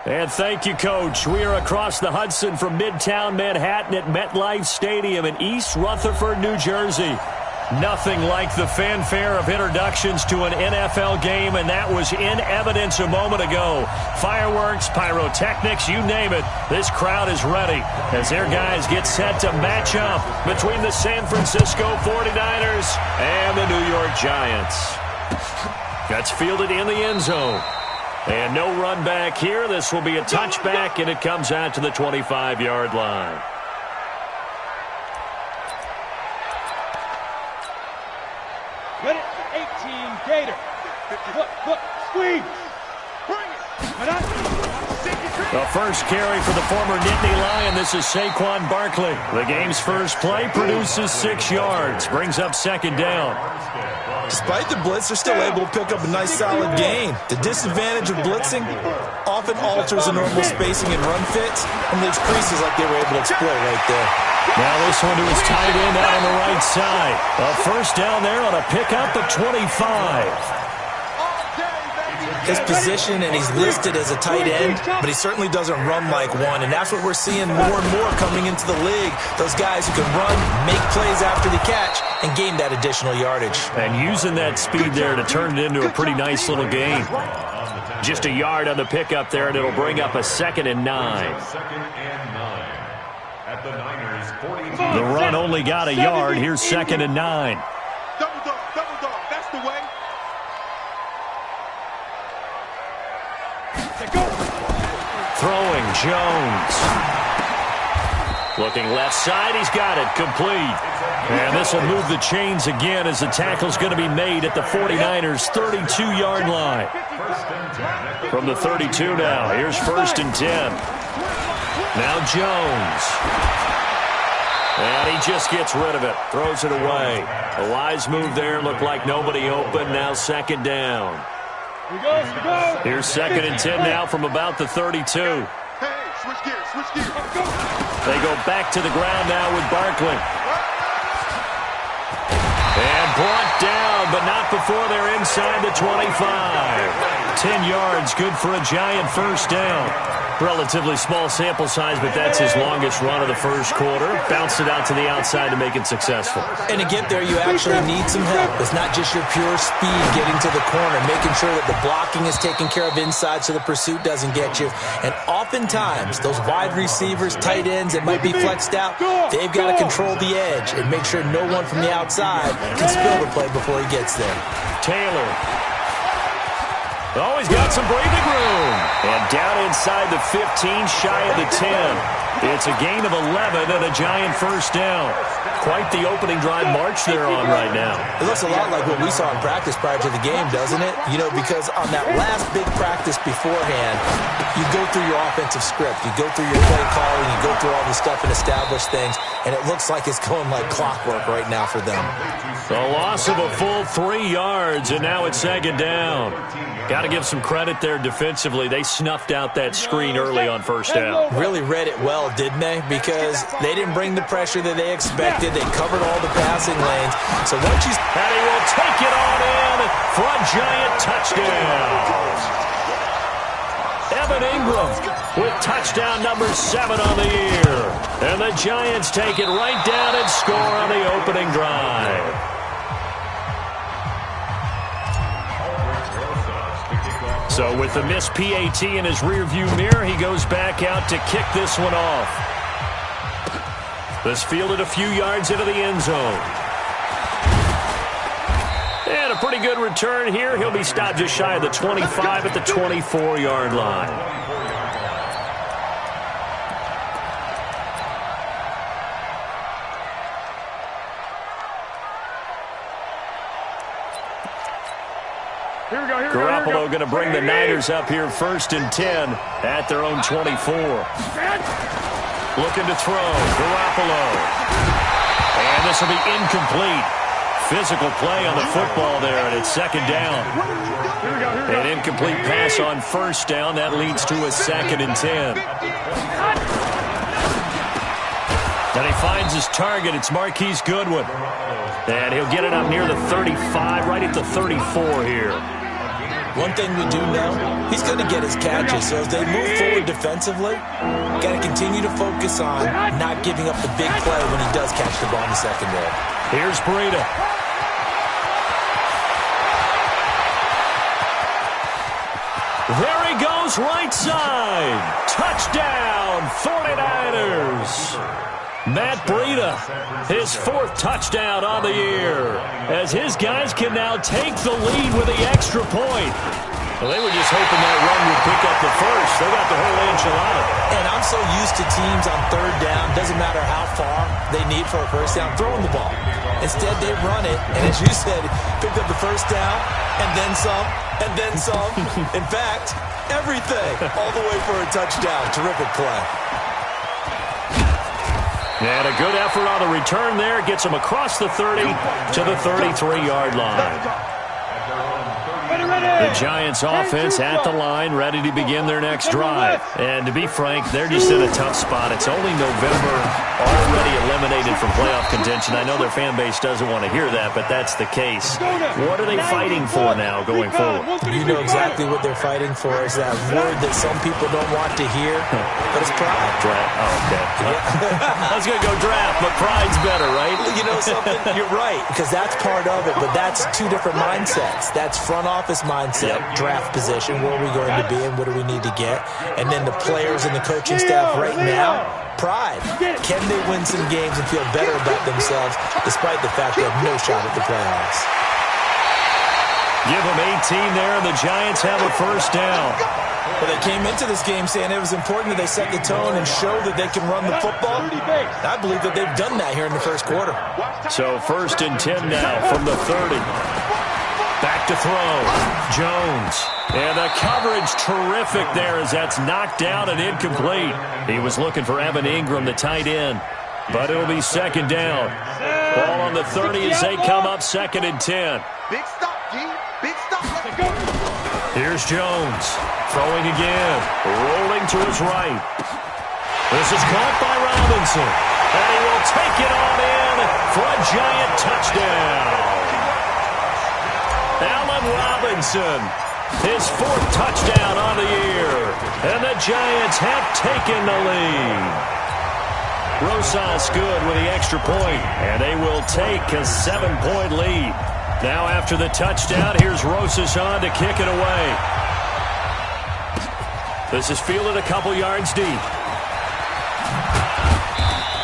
And thank you, Coach. We are across the Hudson from Midtown Manhattan at MetLife Stadium in East Rutherford, New Jersey. Nothing like the fanfare of introductions to an NFL game, and that was in evidence a moment ago. Fireworks, pyrotechnics, you name it. This crowd is ready as their guys get set to match up between the San Francisco 49ers and the New York Giants. That's fielded in the end zone. And no run back here. This will be a touchback, and it comes out to the 25-yard line. Get it, 18, Gator. Look, squeeze. Bring it. The first carry for the former Nittany Lion. This is Saquon Barkley. The game's first play produces 6 yards. Brings up second down. Despite the blitz, they're still able to pick up a nice solid gain. The disadvantage of blitzing often alters the normal spacing and run fits, and leaves creases like they were able to exploit right there. Now this one to his tight end out on the right side. A first down there on a pickup at 25. His position, and he's listed as a tight end, but he certainly doesn't run like one, and that's what we're seeing more and more coming into the league. Those guys who can run, make plays after the catch, and gain that additional yardage. And using that speed there to turn it into a pretty nice little gain. Just a yard on the pickup there, and it'll bring up a 2nd and 9. The run only got a yard. Here's 2nd and 9. Double dog, that's the way. Throwing, Jones. Looking left side, he's got it, complete. And this will move the chains again as the tackle's going to be made at the 49ers' 32-yard line. From the 32 now, here's 1st and 10. Now Jones. And he just gets rid of it, throws it away. A wise move there, looked like nobody open, now 2nd down. Here's 2nd and 10 now from about the 32. Hey, switch gears. They go back to the ground now with Barkley. And brought down, but not before they're inside the 25. 10 yards, good for a Giant first down. Relatively small sample size, but that's his longest run of the first quarter. Bounced it out to the outside to make it successful. And to get there, you actually need some help. It's not just your pure speed getting to the corner, making sure that the blocking is taken care of inside so the pursuit doesn't get you. And oftentimes, those wide receivers, tight ends that might be flexed out, they've got to control the edge and make sure no one from the outside can spill the play before he gets there. Taylor. Oh, he's got some breathing room. And down inside the 15, shy of the 10. It's a gain of 11 and a Giant first down. Quite the opening drive march they're on right now. It looks a lot like what we saw in practice prior to the game, doesn't it? You know, because on that last big practice beforehand, you go through your offensive script. You go through your play calling. You go through all the stuff and establish things. And it looks like it's going like clockwork right now for them. The loss of a full 3 yards, and now it's 2nd down. Got to give some credit there defensively. They snuffed out that screen early on first down. Really read it well, didn't they? Because they didn't bring the pressure that they expected. They covered all the passing lanes. So once you... And he will take it on in for a Giant touchdown. Evan Ingram with touchdown number 7 on the year. And the Giants take it right down and score on the opening drive. So with the missed PAT in his rearview mirror, he goes back out to kick this one off. This fielded a few yards into the end zone. And a pretty good return here. He'll be stopped just shy of the 25 at the 24-yard line. Garoppolo going to bring the Niners up here 1st and 10 at their own 24. Looking to throw. Garoppolo. And this will be incomplete. Physical play on the football there, and it's 2nd down. An incomplete pass on 1st down. That leads to a 2nd and 10. And he finds his target. It's Marquise Goodwin. And he'll get it up near the 35, right at the 34 here. One thing we do know, he's going to get his catches. So as they move forward defensively, got to continue to focus on not giving up the big play when he does catch the ball in the secondary. Here's Breida. There he goes, right side. Touchdown, 49ers. Matt Breida, his 4th touchdown on the year, as his guys can now take the lead with the extra point. Well, they were just hoping that run would pick up the first. They got the whole enchilada. And I'm so used to teams on 3rd down, doesn't matter how far they need for a first down, throwing the ball. Instead, they run it, and as you said, picked up the first down, and then some, and then some. In fact, everything, all the way for a touchdown. Terrific play. And a good effort on the return there. Gets him across the 30 to the 33-yard line. The Giants offense at the line, ready to begin their next drive. And to be frank, they're just in a tough spot. It's only November, already eliminated from playoff contention. I know their fan base doesn't want to hear that, but that's the case. What are they fighting for now going forward? You know exactly what they're fighting for. Is that word that some people don't want to hear, but it's pride. Draft. Oh, okay. I was going to go draft, but pride's better, right? You know something? You're right, because that's part of it, but that's 2 different mindsets. That's front office mindset, draft position, where are we going to be and what do we need to get? And then the players and the coaching staff right now, pride. Can they win some games and feel better about themselves despite the fact they have no shot at the playoffs? Give them 18 there, and the Giants have a first down. Well, they came into this game saying it was important that they set the tone and show that they can run the football. I believe that they've done that here in the first quarter. So 1st and 10 now from the 30. Back to throw. Jones. And the coverage terrific there as that's knocked down and incomplete. He was looking for Evan Ingram, the tight end. But it'll be 2nd down. Ball on the 30 as they come up 2nd and 10. Big stop, G. Big stop. Here's Jones. Throwing again. Rolling to his right. This is caught by Robinson. And he will take it on in for a Giant touchdown. Allen Robinson, his 4th touchdown on the year. And the Giants have taken the lead. Rosas good with the extra point, and they will take a 7-point lead. Now after the touchdown, here's Rosas on to kick it away. This is fielded a couple yards deep.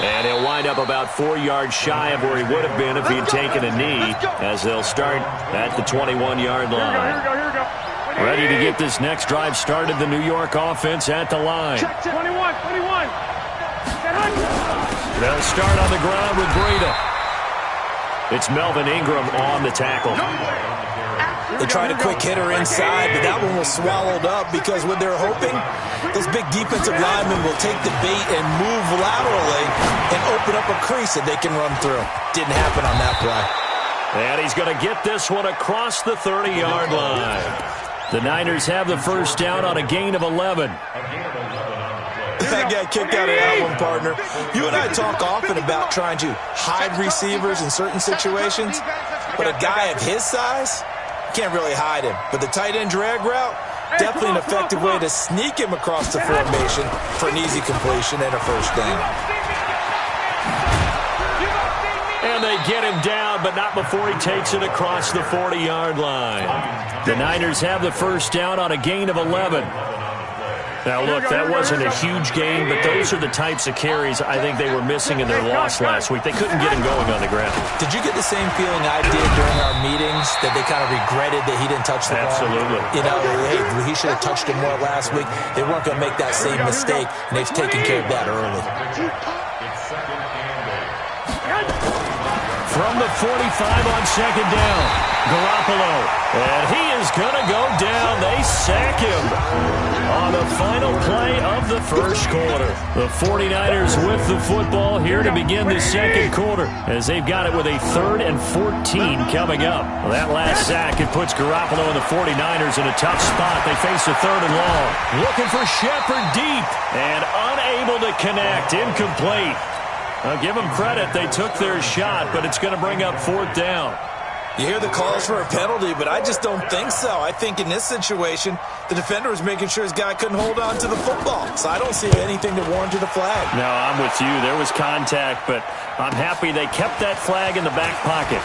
And he'll wind up about 4 yards shy of where he would have been if he had taken a knee, as they'll start at the 21-yard line. Ready to get this next drive started, the New York offense at the line. 21. They'll start on the ground with Breida. It's Melvin Ingram on the tackle. They tried a quick hitter inside, but that one was swallowed up because what they're hoping, those big defensive linemen will take the bait and move laterally and open up a crease that they can run through. Didn't happen on that play. And he's going to get this one across the 30-yard line. The Niners have the first down on a gain of 11. I got kicked out of that one, partner. You and I talk often about trying to hide receivers in certain situations, but a guy of his size, can't really hide him. But the tight end drag route, definitely an effective way to sneak him across the formation for an easy completion and a first down. And they get him down, but not before he takes it across the 40-yard line. The Niners have the first down on a gain of 11. Now, look, that wasn't a huge game, but those are the types of carries I think they were missing in their loss last week. They couldn't get him going on the ground. Did you get the same feeling I did during our meetings, that they kind of regretted that he didn't touch the ball? Absolutely. You know, hey, he should have touched him more last week. They weren't going to make that same mistake, and they've taken care of that early. From the 45 on 2nd down, Garoppolo. And he is going to go down. They sack him on the final play of the first quarter. The 49ers with the football here to begin the second quarter, as they've got it with a 3rd and 14 coming up. Well, that last sack, it puts Garoppolo and the 49ers in a tough spot. They face a 3rd and long. Looking for Shepard deep and unable to connect. Incomplete. I'll give them credit. They took their shot, but it's going to bring up 4th down. You hear the calls for a penalty, but I just don't think so. I think in this situation, the defender was making sure his guy couldn't hold on to the football. So I don't see anything to warrant a flag. No, I'm with you. There was contact, but I'm happy they kept that flag in the back pocket.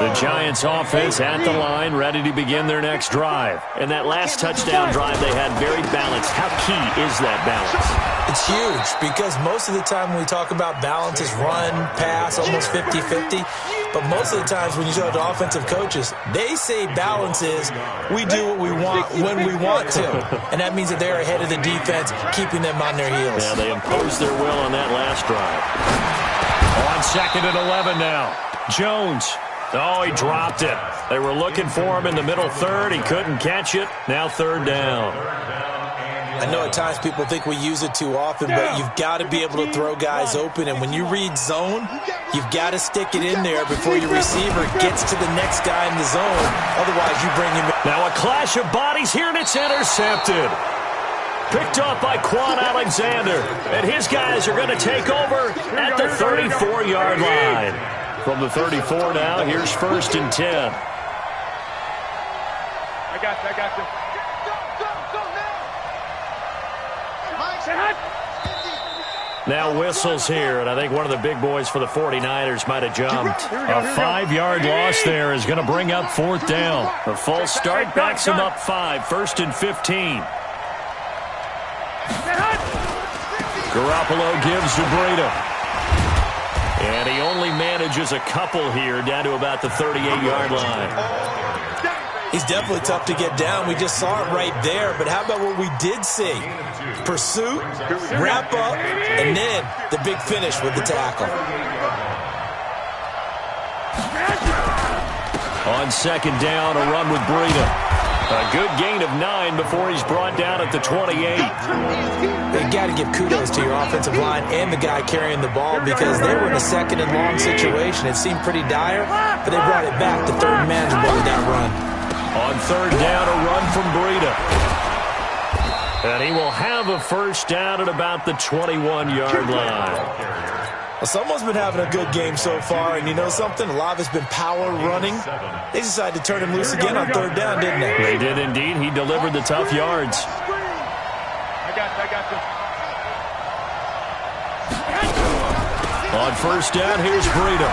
The Giants offense at the line, ready to begin their next drive. And that last touchdown drive they had very balanced. How key is that balance? It's huge because most of the time when we talk about balance is run, pass, almost 50-50. But most of the times when you talk to offensive coaches, they say balance is we do what we want when we want to. And that means that they're ahead of the defense, keeping them on their heels. Yeah, they imposed their will on that last drive. On 2nd and 11 now. Jones. Oh, he dropped it. They were looking for him in the middle third. He couldn't catch it. Now 3rd down. I know at times people think we use it too often, but you've got to be able to throw guys open. And when you read zone, you've got to stick it in there before your receiver gets to the next guy in the zone. Otherwise, you bring him in. Now a clash of bodies here, and it's intercepted. Picked off by Quan Alexander. And his guys are going to take over at the 34-yard line. From the 34 now, here's 1st and 10. I got you. Now whistles here, and I think one of the big boys for the 49ers might have jumped. A 5-yard loss there is going to bring up 4th down. The false start backs him up 5, 1st and 15. Garoppolo gives to Breida. And he only manages a couple here down to about the 38-yard line. He's definitely tough to get down. We just saw it right there. But how about what we did see? Pursuit, wrap up, and then the big finish with the tackle. On 2nd down, a run with Breida. A good gain of 9 before he's brought down at the 28. You got to give kudos to your offensive line and the guy carrying the ball because they were in a 2nd and long situation. It seemed pretty dire, but they brought it back to 3rd and manageable with that run. On 3rd down, a run from Breida. And he will have a 1st down at about the 21-yard line. Well, someone's been having a good game so far, and you know something? A lot of it's been power running. They decided to turn him loose again on 3rd down, didn't they? They did indeed. He delivered the tough yards. I got you. On 1st down, here's Breida.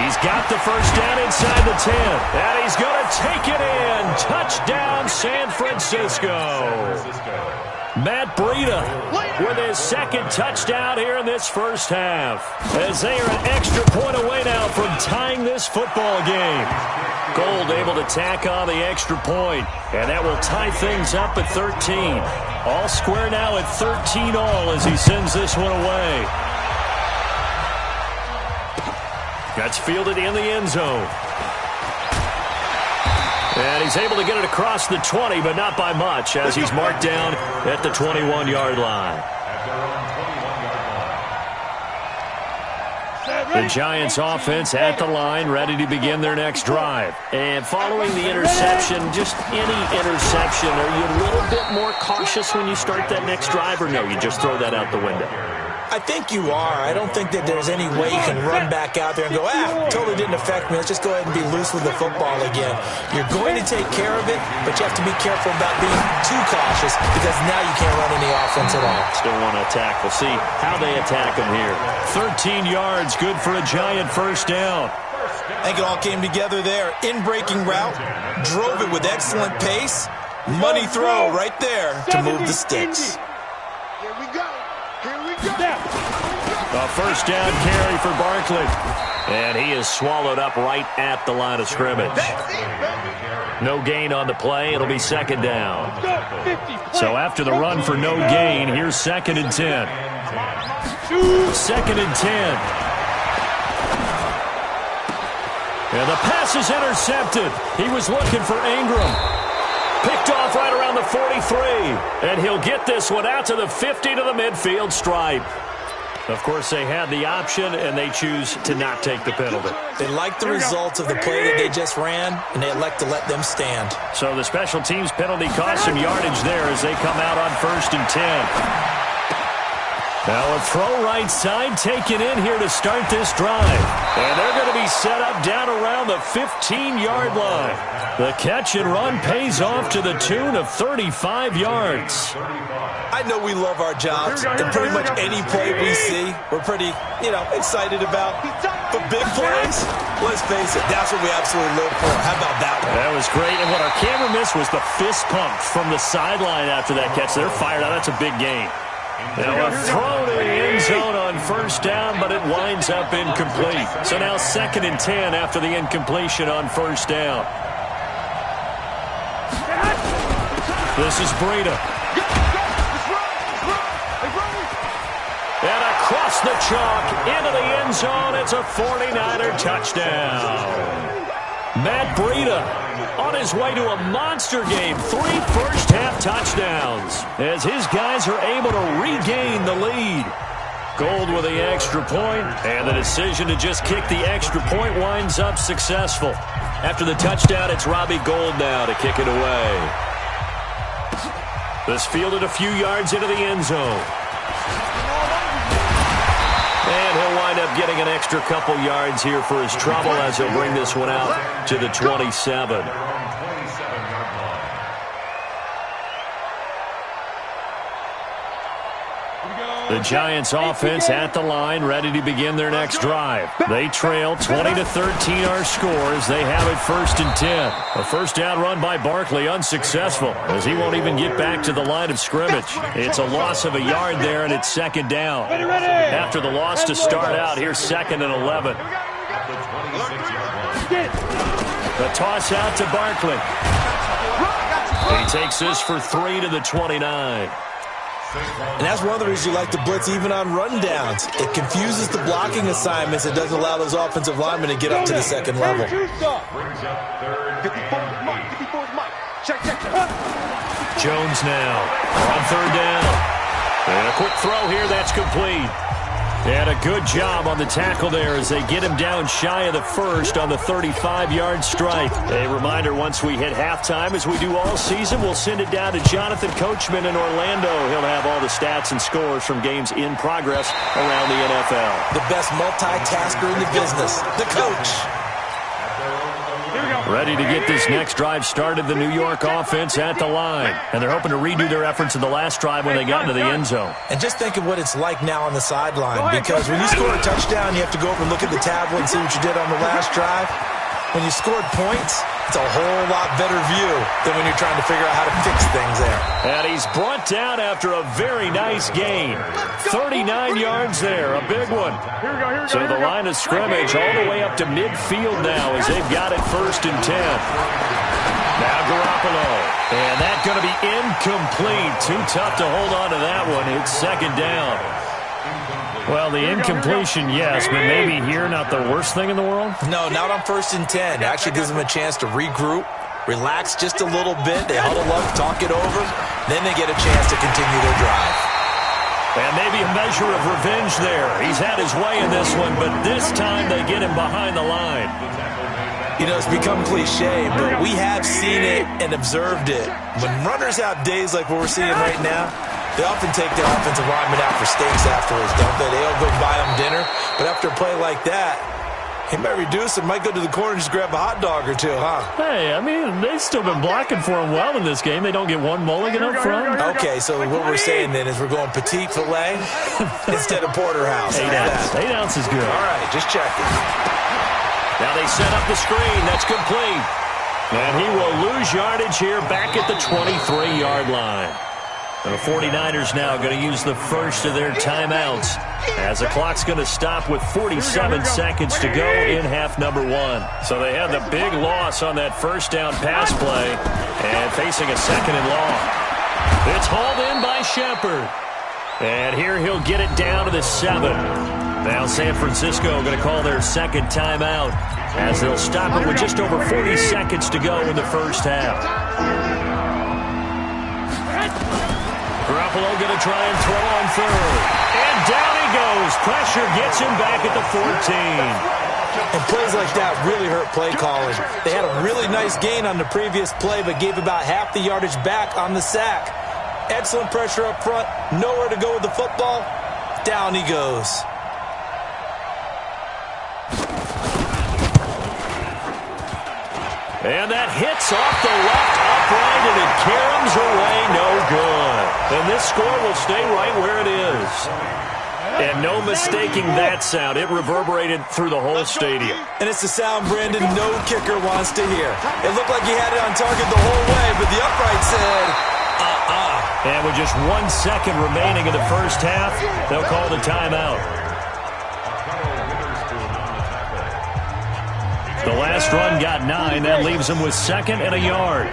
He's got the 1st down inside the 10. And he's going to take it in. Touchdown, San Francisco. Matt Breida with his 2nd touchdown here in this 1st half. As they are an extra point away now from tying this football game. Gold able to tack on the extra point. And that will tie things up at 13. All square now at 13 all as he sends this one away. That's fielded in the end zone. And he's able to get it across the 20, but not by much, as he's marked down at the 21-yard line. The Giants offense at the line, ready to begin their next drive. And following the interception, just any interception, are you a little bit more cautious when you start that next drive, or no, you just throw that out the window? I think you are. I don't think that there's any way you can run back out there and go, totally didn't affect me. Let's just go ahead and be loose with the football again. You're going to take care of it, but you have to be careful about being too cautious because now you can't run any offense at all. Still want to attack. We'll see how they attack him here. 13 yards, good for a Giant 1st down. I think it all came together there. In-breaking route, drove it with excellent pace. Money throw right there to move the sticks. Here we go. A 1st down carry for Barkley. And he is swallowed up right at the line of scrimmage. No gain on the play. It'll be 2nd down. So after the run for no gain, here's 2nd and 10. 2nd and 10. And the pass is intercepted. He was looking for Ingram. Picked off right around the 43. And he'll get this one out to the 50 to the midfield stripe. Of course, they had the option, and they choose to not take the penalty. They like the results of the play that they just ran, and they elect to let them stand. So the special teams penalty cost some yardage there as they come out on 1st and 10. Now a throw right side taken in here to start this drive. And they're going to be set up down around the 15-yard line. The catch and run pays off to the tune of 35 yards. I know we love our jobs, and pretty much any play we see, we're pretty, excited about. But big plays, let's face it, that's what we absolutely live for. How about that one? That was great, and what our camera missed was the fist pump from the sideline after that catch. They're fired out. That's a big gain. Now a throw to the end zone on 1st down, but it winds up incomplete. So now 2nd and 10 after the incompletion on 1st down. This is Breida. And across the chalk into the end zone, it's a 49er touchdown. Matt Breida on his way to a monster game. 3 first-half touchdowns as his guys are able to regain the lead. Gold with the extra point, and the decision to just kick the extra point winds up successful. After the touchdown, it's Robbie Gould now to kick it away. This fielded a few yards into the end zone. And he'll wind up getting an extra couple yards here for his trouble as he'll bring this one out to the 27. The Giants offense at the line, ready to begin their next drive. They trail 20-13 our scores. They have it 1st and 10. A first down run by Barkley unsuccessful as he won't even get back to the line of scrimmage. It's a loss of a yard there, and it's 2nd down. After the loss to start out, here's 2nd and 11. The toss out to Barkley. He takes this for 3 to the 29. And that's one of the reasons you like to blitz even on rundowns. It confuses the blocking assignments. It doesn't allow those offensive linemen to get up to the 2nd level. Jones now on 3rd down. And a quick throw here, that's complete. And a good job on the tackle there as they get him down shy of the 1st on the 35-yard strike. A reminder, once we hit halftime, as we do all season, we'll send it down to Jonathan Coachman in Orlando. He'll have all the stats and scores from games in progress around the NFL. The best multitasker in the business, the coach. Ready to get this next drive started, the New York offense at the line. And they're hoping to redo their efforts in the last drive when they got into the end zone. And just think of what it's like now on the sideline, because when you score a touchdown, you have to go over and look at the tablet and see what you did on the last drive. When you scored points, it's a whole lot better view than when you're trying to figure out how to fix things there. And he's brought down after a very nice gain. 39 yards there, a big one. So the line of scrimmage all the way up to midfield now as they've got it 1st and 10. Now Garoppolo. And that's going to be incomplete. Too tough to hold on to that one. It's 2nd down. Well, the incompletion, yes, but maybe here not the worst thing in the world? No, not on 1st and 10. It actually gives them a chance to regroup, relax just a little bit. They huddle up, talk it over. Then they get a chance to continue their drive. And maybe a measure of revenge there. He's had his way in this one, but this time they get him behind the line. You know, it's become cliche, but we have seen it and observed it. When runners have days like what we're seeing right now, they often take their offensive linemen out for steaks afterwards, don't they? They'll go buy them dinner. But after a play like that, he might reduce it, might go to the corner and just grab a hot dog or two, huh? Hey, I mean, they've still been blocking for him well in this game. They don't get one mulligan up front. Okay, so what we're saying then is we're going petite filet instead of porterhouse. 8 ounces. 8 ounces good. All right, just checking. Now they set up the screen. That's complete. And he will lose yardage here back at the 23-yard line. The 49ers now going to use the first of their timeouts as the clock's going to stop with 47 seconds to go in half number 1. So they had the big loss on that first down pass play and facing a 2nd and long. It's hauled in by Shepard. And here he'll get it down to the 7. Now San Francisco going to call their 2nd timeout as they'll stop it with just over 40 seconds to go in the first half. Garoppolo going to try and throw on third. And down he goes. Pressure gets him back at the 14. And plays like that really hurt play calling. They had a really nice gain on the previous play, but gave about half the yardage back on the sack. Excellent pressure up front. Nowhere to go with the football. Down he goes. And that hits off the left upright, and it caroms away, no good. And this score will stay right where it is. And no mistaking that sound. It reverberated through the whole stadium. And it's the sound, Brandon, no kicker wants to hear. It looked like he had it on target the whole way, but the upright said, And with just 1 second remaining in the first half, they'll call the timeout. The last run got 9. That leaves them with 2nd and a yard.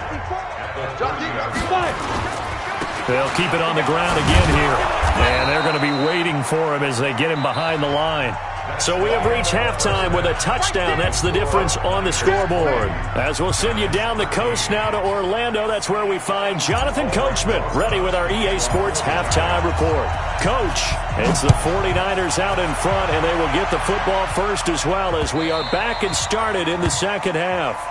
They'll keep it on the ground again here. And they're going to be waiting for him as they get him behind the line. So we have reached halftime with a touchdown. That's the difference on the scoreboard. As we'll send you down the coast now to Orlando, that's where we find Jonathan Coachman, ready with our EA Sports halftime report. Coach, it's the 49ers out in front, and they will get the football first as well as we are back and started in the second half.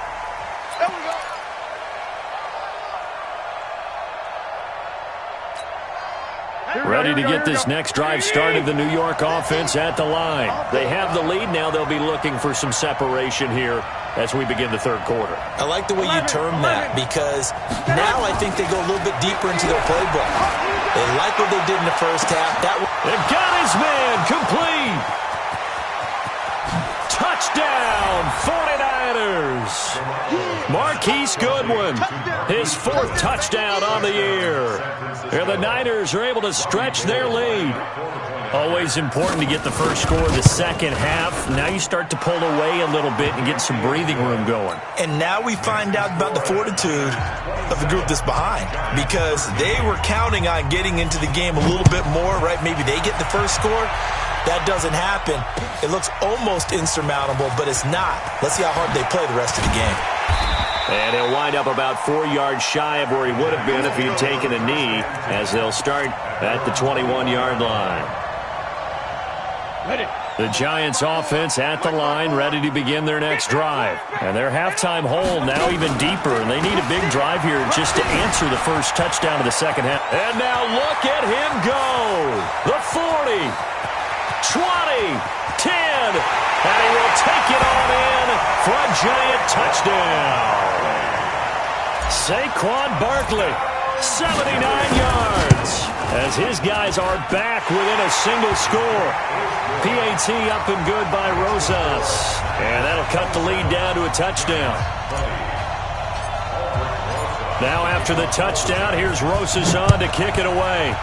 Ready to get this next drive started, the New York offense at the line. They have the lead. Now they'll be looking for some separation here as we begin the third quarter. I like the way you term that, because now I think they go a little bit deeper into their playbook. They like what they did in the first half. They've got his man complete. Touchdown, 49ers. Marquise Goodwin, his 4th touchdown on the year. And the Niners are able to stretch their lead. Always important to get the first score of the second half. Now you start to pull away a little bit and get some breathing room going. And now we find out about the fortitude of the group that's behind, because they were counting on getting into the game a little bit more, right? Maybe they get the first score. That doesn't happen. It looks almost insurmountable, but it's not. Let's see how hard they play the rest of the game. And he'll wind up about 4 yards shy of where he would have been if he had taken a knee, as they'll start at the 21-yard line. The Giants offense at the line, ready to begin their next drive. And their halftime hole now even deeper, and they need a big drive here just to answer the first touchdown of the second half. And now look at him go. The 40, 20, 10, and he will take it on in for a Giant touchdown. Saquon Barkley, 79 yards, as his guys are back within a single score. PAT up and good by Rosas, and that'll cut the lead down to a touchdown. Now after the touchdown, here's Rosas on to kick it away.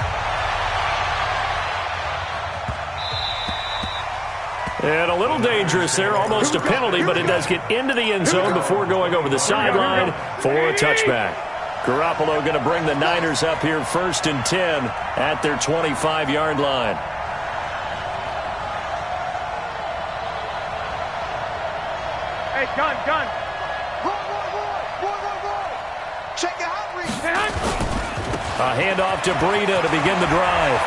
And a little dangerous there, almost a penalty, but it does get into the end zone before going over the sideline for a touchback. Garoppolo going to bring the Niners up here 1st and 10 at their 25-yard line. Hey, gun. Roll. Check it out, Reese. A handoff to Breida to begin the drive.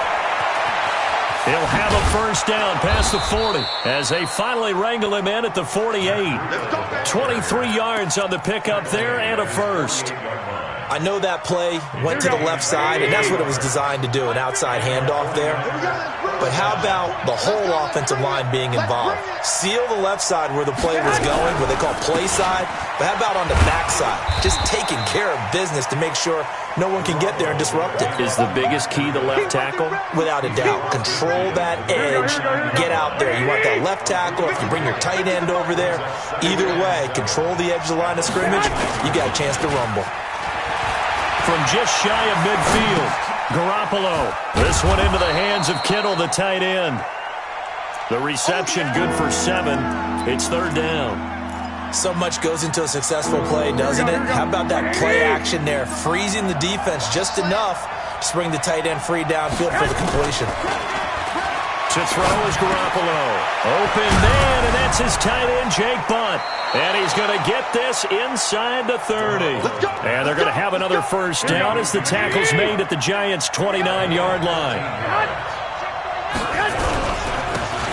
He'll have a first down past the 40 as they finally wrangle him in at the 48. 23 yards on the pickup there and a first. I know that play went to the left side, and that's what it was designed to do, an outside handoff there. But how about the whole offensive line being involved? Seal the left side where the play was going, what they call play side. But how about on the back side? Just taking care of business to make sure no one can get there and disrupt it. Is the biggest key the left tackle? Without a doubt. Control that edge. Get out there. You want that left tackle. If you bring your tight end over there, either way, control the edge of the line of scrimmage. You got a chance to rumble. From just shy of midfield, Garoppolo. This one into the hands of Kittle, the tight end. The reception good for 7. It's 3rd down. So much goes into a successful play, doesn't it? How about that play action there? Freezing the defense just enough to bring the tight end free downfield for the completion. 2 To throw is Garoppolo. Open man, and that's his tight end, Jake Butt. And he's going to get this inside the 30. And they're going to have another first down as the tackle's made at the Giants' 29-yard line.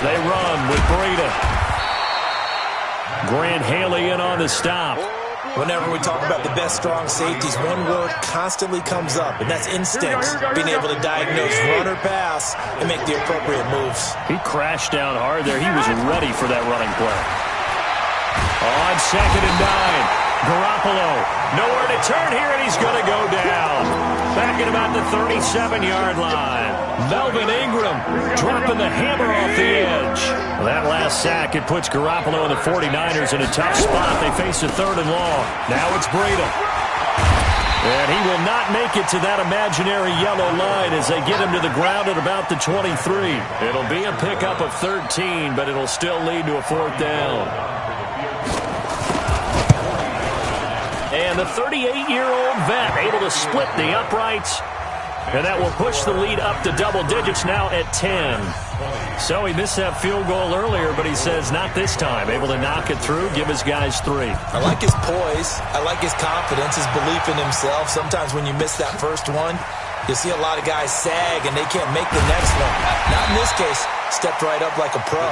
They run with Breida. Grant Haley in on the stop. Whenever we talk about the best strong safeties, one word constantly comes up, and that's instinct. Being able to diagnose run or pass and make the appropriate moves. He crashed down hard there. He was ready for that running play. On 2nd and 9. Garoppolo, nowhere to turn here, and he's going to go down. Back at about the 37-yard line. Melvin Ingram dropping the hammer off the edge. Well, that last sack, it puts Garoppolo and the 49ers in a tough spot. They face a 3rd and long. Now it's Breida. And he will not make it to that imaginary yellow line as they get him to the ground at about the 23. It'll be a pickup of 13, but it'll still lead to a 4th down. And the 38-year-old vet able to split the uprights. And that will push the lead up to double digits now at 10. So he missed that field goal earlier, but he says not this time. Able to knock it through, give his guys 3. I like his poise. I like his confidence, his belief in himself. Sometimes when you miss that first one, you'll see a lot of guys sag and they can't make the next one. Not in this case. Stepped right up like a pro.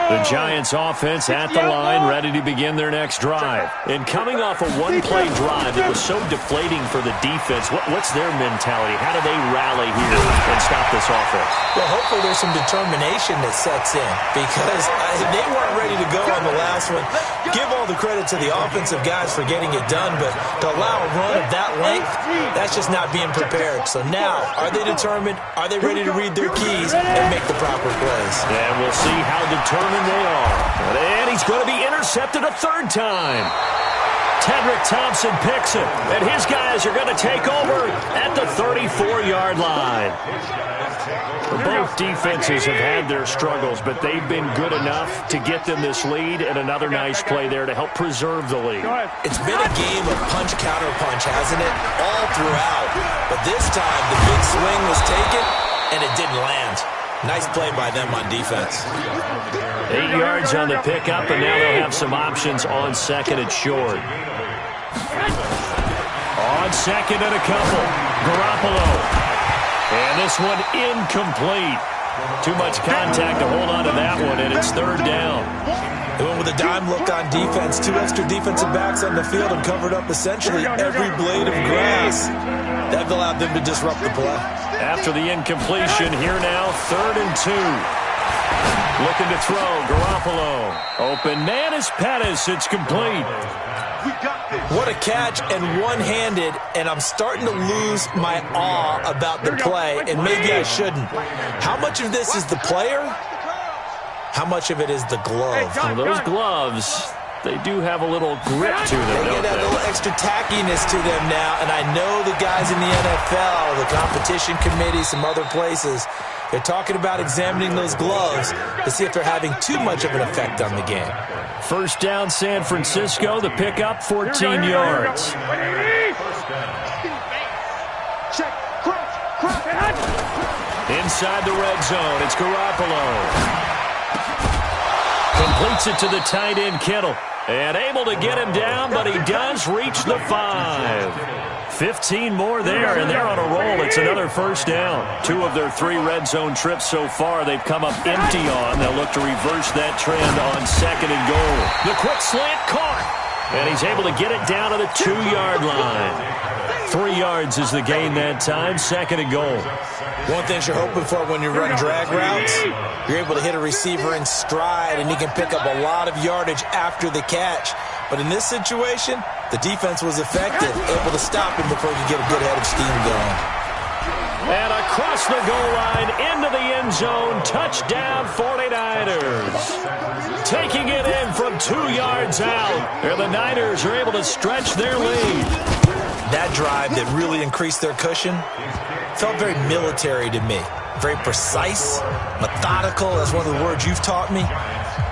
The Giants offense at the line, ready to begin their next drive. And coming off a one-play drive that was so deflating for the defense, what's their mentality? How do they rally here and stop this offense? Well, hopefully there's some determination that sets in because they weren't ready to go on the last one. Give all the credit to the offensive guys for getting it done, but to allow a run of that length, that's just not being prepared. So now, are they determined? Are they ready to read their keys and make the proper plays? And we'll see how determined they are. And he's going to be intercepted a 3rd time. Tedrick Thompson picks it, and his guys are going to take over at the 34-yard line. Both defenses have had their struggles, but they've been good enough to get them this lead, and another nice play there to help preserve the lead. It's been a game of punch-counter-punch, hasn't it? All throughout. But this time, the big swing was taken, and it didn't land. Nice play by them on defense. 8 yards on the pickup, and now they'll have some options on 2nd and short. On 2nd and a couple, Garoppolo. And this one incomplete. Too much contact to hold on to that one, and it's 3rd down. They went with a dime look on defense. 2 extra defensive backs on the field and covered up essentially every blade of grass. That allowed them to disrupt the play. After the incompletion, here now, 3rd and 2. Looking to throw, Garoppolo. Open man is Pettis. It's complete. What a catch and one-handed, and I'm starting to lose my awe about the play, and maybe I shouldn't. How much of this is the player? How much of it is the glove? Well, those gloves, they do have a little grip to them, They get a little extra tackiness to them now, and I know the guys in the NFL, the competition committee, some other places, they're talking about examining those gloves to see if they're having too much of an effect on the game. First down, San Francisco. The pickup, 14 yards. Inside the red zone, it's Garoppolo. Completes it to the tight end, Kittle. And able to get him down, but he does reach the 5. 15 more there, and they're on a roll. It's another first down. 2 of their 3 red zone trips so far they've come up empty on. They'll look to reverse that trend on 2nd and goal. The quick slant caught, and he's able to get it down to the 2-yard line. 3 yards is the gain that time, 2nd and goal. One thing you're hoping for when you run drag routes, you're able to hit a receiver in stride, and he can pick up a lot of yardage after the catch. But in this situation, the defense was effective, able to stop him before he could get a good head of steam going. And across the goal line, into the end zone, touchdown 49ers. Taking it in from 2 yards out, and the Niners are able to stretch their lead. That drive that really increased their cushion felt very military to me. Very precise, methodical, that's one of the words you've taught me.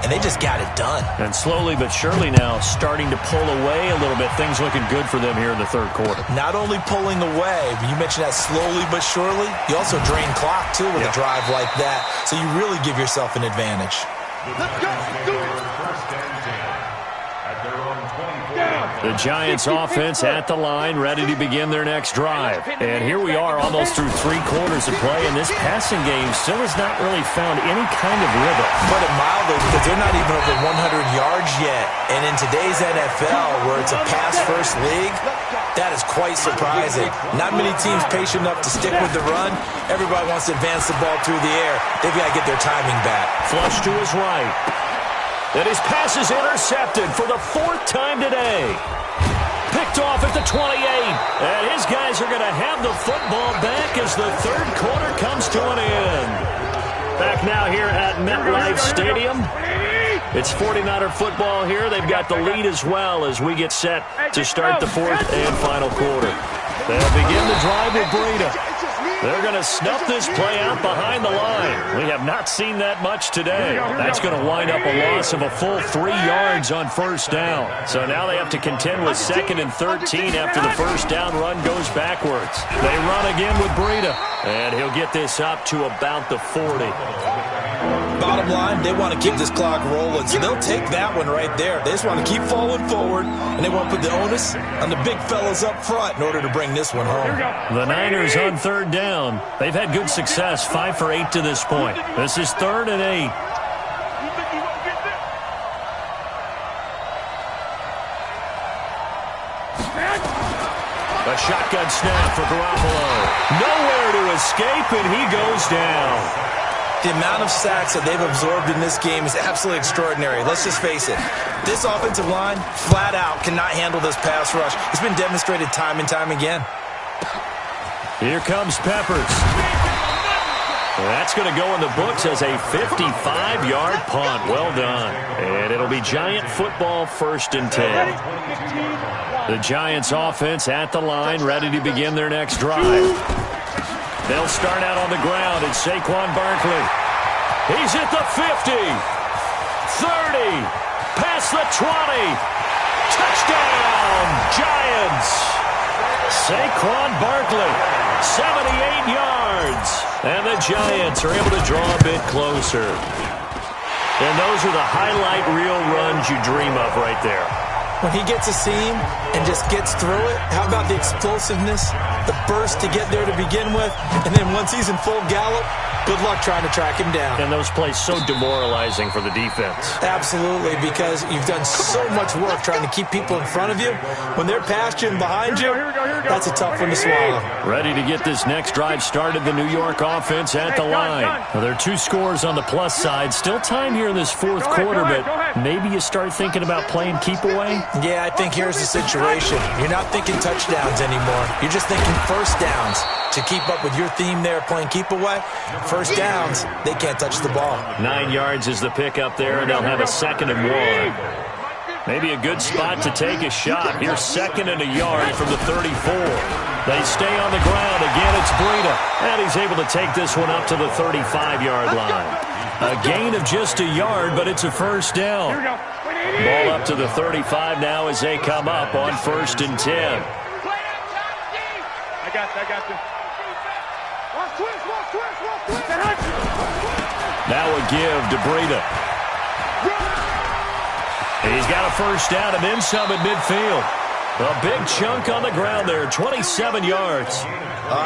and they just got it done. And slowly but surely now starting to pull away a little bit. Things looking good for them here in the third quarter. Not only pulling away, but you mentioned that slowly but surely, you also drain clock, too, with a drive like that. So you really give yourself an advantage. Let's go. Do it. The Giants offense at the line, ready to begin their next drive. And here we are almost through 3 quarters of play, and this passing game still has not really found any kind of rhythm. Put it mildly, because they're not even over 100 yards yet. And in today's NFL, where it's a pass-first league, that is quite surprising. Not many teams patient enough to stick with the run. Everybody wants to advance the ball through the air. They've got to get their timing back. Flush to his right. And his pass is intercepted for the 4th time today. Picked off at the 28. And his guys are going to have the football back as the third quarter comes to an end. Back now here at MetLife Stadium. It's 49er football here. They've got the lead as well as we get set to start the 4th and final quarter. They'll begin the drive with Breida. They're going to snuff this play out behind the line. We have not seen that much today. That's going to wind up a loss of a full 3 yards on first down. So now they have to contend with 2nd and 13 after the first down run goes backwards. They run again with Breida, and he'll get this up to about the 40. Bottom line, they want to keep this clock rolling, so they'll take that one right there. They just want to keep falling forward, and they want to put the onus on the big fellas up front in order to bring this one home. The Niners on 3rd down. They've had good success, 5 for 8 to this point. This is 3rd and 8. A shotgun snap for Garoppolo. Nowhere to escape, and he goes down. The amount of sacks that they've absorbed in this game is absolutely extraordinary. Let's just face it. This offensive line, flat out, cannot handle this pass rush. It's been demonstrated time and time again. Here comes Peppers. That's going to go in the books as a 55-yard punt. Well done. And it'll be Giant football, 1st and 10. The Giants offense at the line, ready to begin their next drive. They'll start out on the ground. It's Saquon Barkley. He's at the 50. 30. Past the 20. Touchdown, Giants. Saquon Barkley, 78 yards. And the Giants are able to draw a bit closer. And those are the highlight reel runs you dream of right there. When he gets a seam and just gets through it, how about the explosiveness, the burst to get there to begin with, and then once he's in full gallop, good luck trying to track him down. And those plays so demoralizing for the defense. Absolutely, because you've done so much work trying to keep people in front of you. When they're past you and behind you, that's a tough one to swallow. Ready to get this next drive started, the New York offense at the line. Well, there are 2 scores on the plus side. Still time here in this 4th quarter, but maybe you start thinking about playing keep away? Yeah, I think here's the situation. You're not thinking touchdowns anymore. You're just thinking first downs. To keep up with your theme there, playing keep away, first downs, they can't touch the ball. 9 yards is the pickup there, and they'll have a 2nd and 1. Maybe a good spot to take a shot. Here's 2nd and a yard from the 34. They stay on the ground. Again, it's Breida. And he's able to take this one up to the 35-yard line. A gain of just a yard, but it's a first down. Ball up to the 35 now as they come up on 1st and 10. I got you. Watch twist. Now a give to Breida. He's got a first down and then some at midfield. A big chunk on the ground there, 27 yards.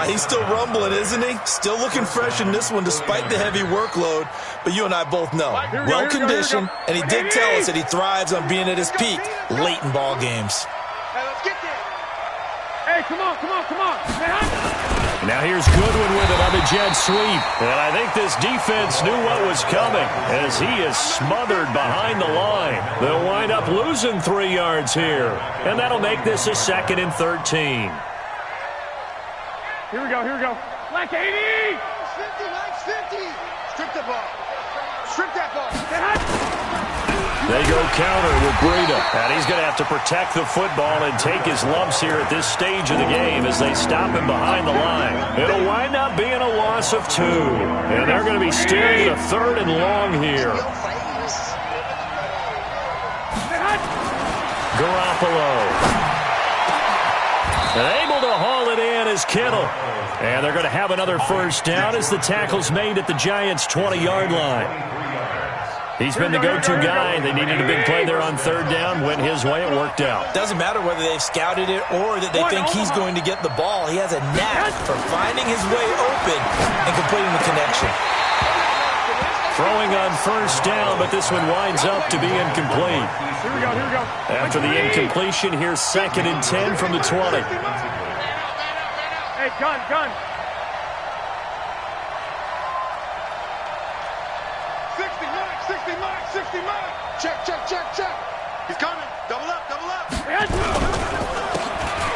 He's still rumbling, isn't he? Still looking fresh in this one despite the heavy workload. But you and I both know, well-conditioned, and he did tell us that he thrives on being at his peak late in ball games. Hey, let's get there. Hey, come on. Now here's Goodwin with it on the jet sweep. And I think this defense knew what was coming as he is smothered behind the line. They'll wind up losing 3 yards here. And that'll make this a 2nd and 13. Here we go. Black 80. 50. Strip the ball. Strip that ball. They go counter with Breida. And he's going to have to protect the football and take his lumps here at this stage of the game as they stop him behind the line. It'll wind up being a loss of 2. And they're going to be staring at a 3rd and long here. Garoppolo. And able to haul it in is Kittle. And they're going to have another first down as the tackle's made at the Giants' 20-yard line. He's been the go-to guy. They needed a big play there on third down. Went his way. It worked out. Doesn't matter whether they've scouted it or that they think he's going to get the ball. He has a knack for finding his way open and completing the connection. Throwing on first down, but this one winds up to be incomplete. Here we go. After the incompletion, here's 2nd and 10 from the 20. Hey, gun. 60 mark. Check. He's coming. Double up.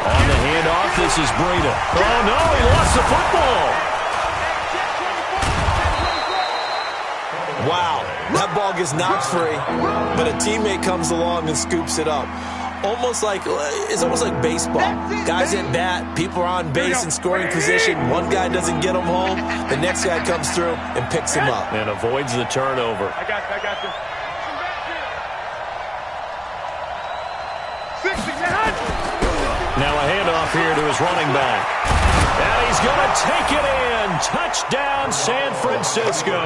On the handoff, this is Breida. Oh, no, he lost the football. Wow, that ball gets knocked free, but a teammate comes along and scoops it up. It's almost like baseball. Guys at bat, people are on base in scoring position. One guy doesn't get them home. The next guy comes through and picks him up. And avoids the turnover. I got you. 60. Now a handoff here to his running back. And he's going to take it in. Touchdown, San Francisco.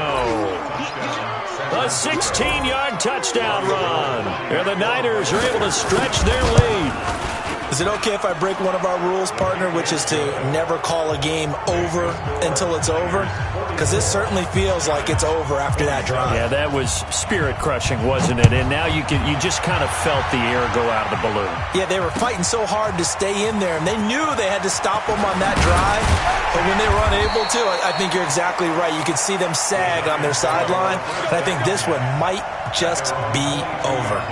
A 16-yard touchdown run. And the Niners are able to stretch their lead. Is it okay if I break one of our rules, partner, which is to never call a game over until it's over? Because this certainly feels like it's over after that drive. Yeah, that was spirit-crushing, wasn't it? And now you just kind of felt the air go out of the balloon. Yeah, they were fighting so hard to stay in there, and they knew they had to stop them on that drive. But when they were unable to, I think you're exactly right. You could see them sag on their sideline, and I think this one might just be over.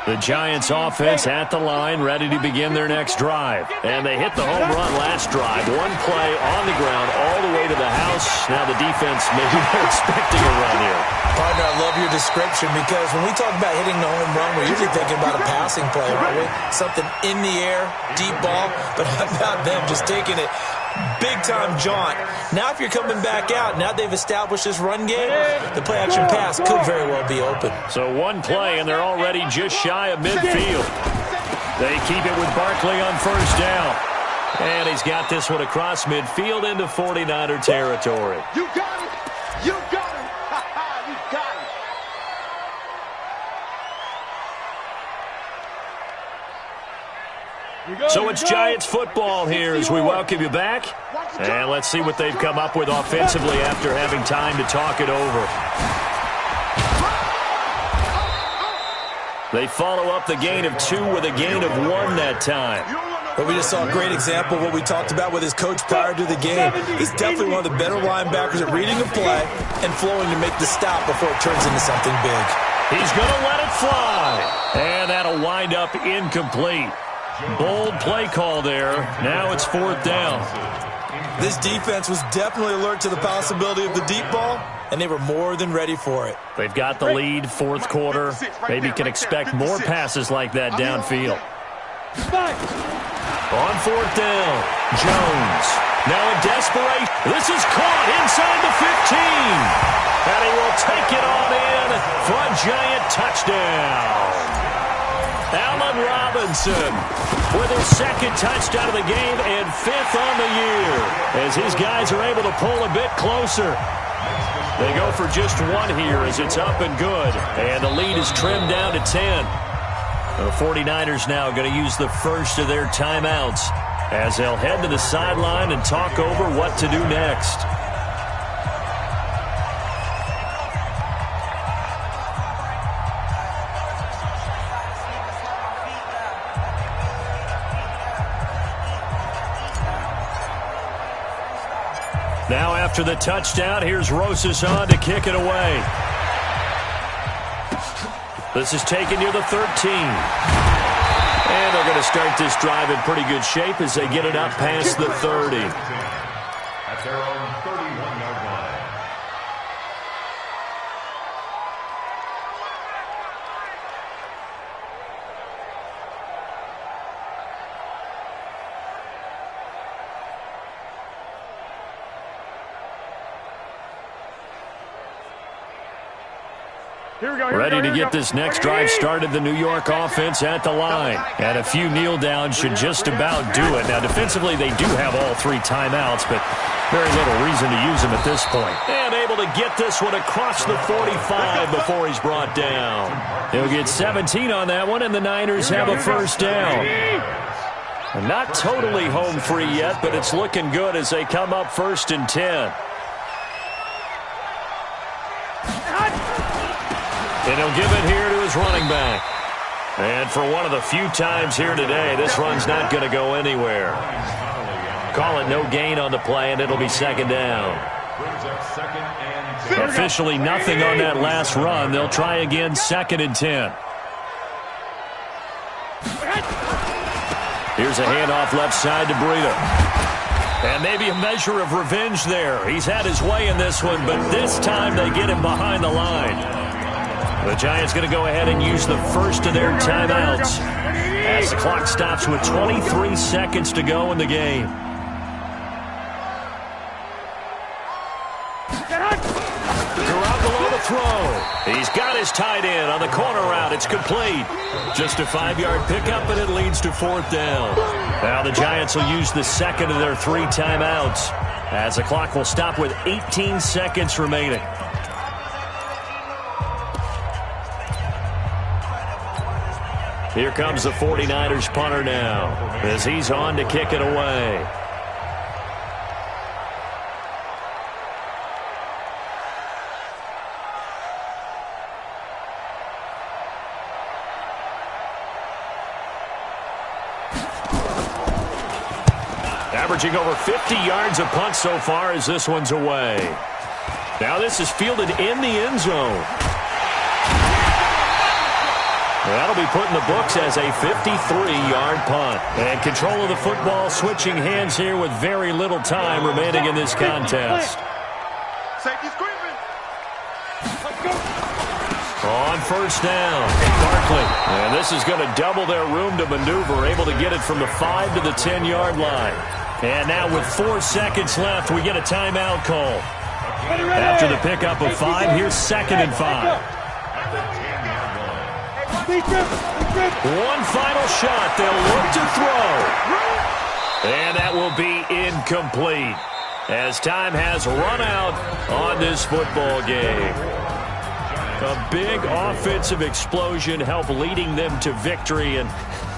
The Giants offense at the line, ready to begin their next drive. And they hit the home run last drive. One play on the ground all the way to the house. Now the defense, maybe they're expecting a run here. Partner, I love your description because when we talk about hitting the home run, we're usually thinking about a passing play, aren't we? Something in the air, deep ball, but how about them just taking it big-time jaunt. Now if you're coming back out, now they've established this run game, the play-action pass could very well be open. So one play, and they're already just shy of midfield. They keep it with Barkley on first down. And he's got this one across midfield into 49er territory. You got it. You got it. You got it. So it's Giants football here as we welcome you back. And let's see what they've come up with offensively after having time to talk it over. They follow up the gain of 2 with a gain of 1 that time. But we just saw a great example of what we talked about with his coach prior to the game. He's definitely one of the better linebackers at reading a play and flowing to make the stop before it turns into something big. He's going to let it fly. And that'll wind up incomplete. Bold play call there. Now it's 4th down. This defense was definitely alert to the possibility of the deep ball, and they were more than ready for it. They've got the lead, 4th quarter. Maybe can expect more passes like that downfield. On 4th down, Jones. Now in desperation. This is caught inside the 15. And he will take it on in for a Giant touchdown. Allen Robinson with his 2nd touchdown of the game and 5th on the year as his guys are able to pull a bit closer. They go for just 1 here as it's up and good, and the lead is trimmed down to 10. The 49ers now going to use the first of their timeouts as they'll head to the sideline and talk over what to do next. Now after the touchdown, here's Rosas on to kick it away. This is taken near the 13. And they're going to start this drive in pretty good shape as they get it up past the 30. At their own 31-yard line. Ready to get this next drive started, the New York offense at the line. And a few kneel downs should just about do it. Now, defensively, they do have all 3 timeouts, but very little reason to use them at this point. And able to get this one across the 45 before he's brought down. He'll get 17 on that one, and the Niners have a first down. Not totally home free yet, but it's looking good as they come up 1st and 10. And he'll give it here to his running back. And for one of the few times here today, this run's not going to go anywhere. Call it no gain on the play, and it'll be 2nd down. Officially nothing on that last run. They'll try again 2nd and 10. Here's a handoff left side to Breida. And maybe a measure of revenge there. He's had his way in this one, but this time they get him behind the line. The Giants going to go ahead and use the first of their timeouts as the clock stops with 23 seconds to go in the game. Garoppolo to throw. He's got his tight end on the corner route. It's complete. Just a 5-yard pickup, and it leads to 4th down. Now the Giants will use the second of their 3 timeouts as the clock will stop with 18 seconds remaining. Here comes the 49ers punter now as he's on to kick it away. Averaging over 50 yards a punt so far as this one's away. Now this is fielded in the end zone. That'll be put in the books as a 53-yard punt. And control of the football switching hands here with very little time remaining in this contest. On 1st down, Barkley. And this is going to double their room to maneuver, able to get it from the 5 to the 10-yard line. And now with 4 seconds left, we get a timeout call. After the pickup of 5, here's 2nd and 5. One final shot. They'll look to throw. And that will be incomplete as time has run out on this football game. A big offensive explosion helped leading them to victory. And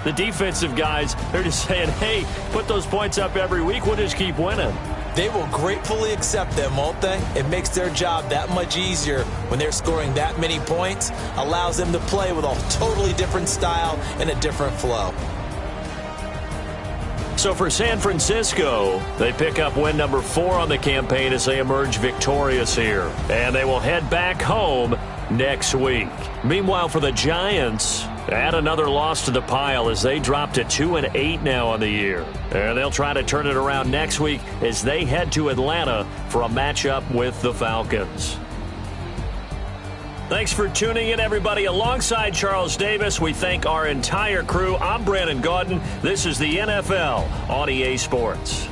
the defensive guys, they're just saying, hey, put those points up every week. We'll just keep winning. They will gratefully accept them, won't they? It makes their job that much easier when they're scoring that many points. Allows them to play with a totally different style and a different flow. So for San Francisco, they pick up win number 4 on the campaign as they emerge victorious here. And they will head back home next week. Meanwhile, for the Giants, add another loss to the pile as they drop to 2-8 now on the year. And they'll try to turn it around next week as they head to Atlanta for a matchup with the Falcons. Thanks for tuning in, everybody. Alongside Charles Davis, we thank our entire crew. I'm Brandon Gaudin. This is the NFL on EA Sports.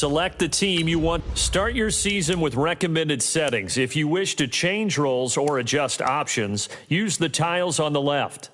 select the team you want. Start your season with recommended settings. If you wish to change roles or adjust options, use the tiles on the left.